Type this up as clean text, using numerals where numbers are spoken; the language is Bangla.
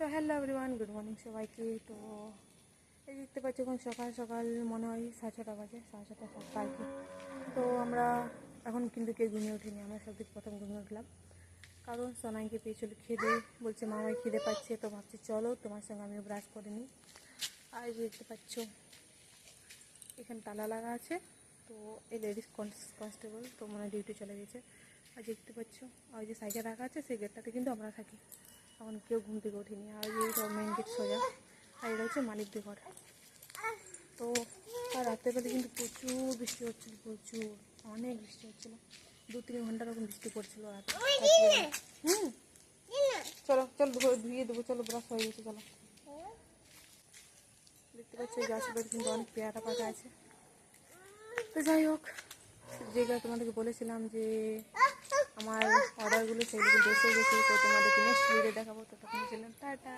তো হ্যালো এভরিওয়ান, গুড মর্নিং সবাইকে। তো এই দেখতে পাচ্ছি এখন সকাল সকাল মনে হয় 6:30 বাজে, 6:30 7টা আর কি। তো আমরা এখন কিন্তু কেউ ঘুমিয়ে উঠিনি, আমরা সব থেকে প্রথম ঘুমিয়ে উঠলাম, কারণ সোনাইকে পেয়েছিল খিদে, বলছে মামাই খিদে পাচ্ছে। তো ভাবছি চলো তোমার সঙ্গে আমিও ব্রাশ করে নিই। আর এই যে দেখতে পাচ্ছ এখানে তালা লাগা আছে, তো এই লেডিস কনস্টেবল তো মনে হয় ডিউটি চলে গেছে। আর দেখতে পাচ্ছ ওই যে সাইকেল রাখা আছে, সেই গেটটাতে কিন্তু আমরা থাকি। এখন কেউ ঘুম থেকে ওঠেনি। আর এই মেন গেট সোজা, আর এটা হচ্ছে মালিকদের ঘর। তো তার রাত্রেবেলা কিন্তু প্রচুর বৃষ্টি হচ্ছিল, প্রচুর অনেক বৃষ্টি হচ্ছিলো, 2-3 ঘন্টার ওরকম বৃষ্টি পড়ছিল রাতে। চলো চলো ধুয়ে দেবো, চলো ব্রাশ হয়ে গেছে, চলো। দেখতে পাচ্ছি এই গাছগুলোর কিন্তু অনেক পেয়ারা পাতা আছে। তো যাই হোক, যেগুলো তোমাদেরকে বলেছিলাম যে আমার অর্ডারগুলো, সেগুলো এসে গেছে। তো তোমাদেরকে নেক্সট ভিডিও দেখাবো। তো তখন ছিলাম টাটা।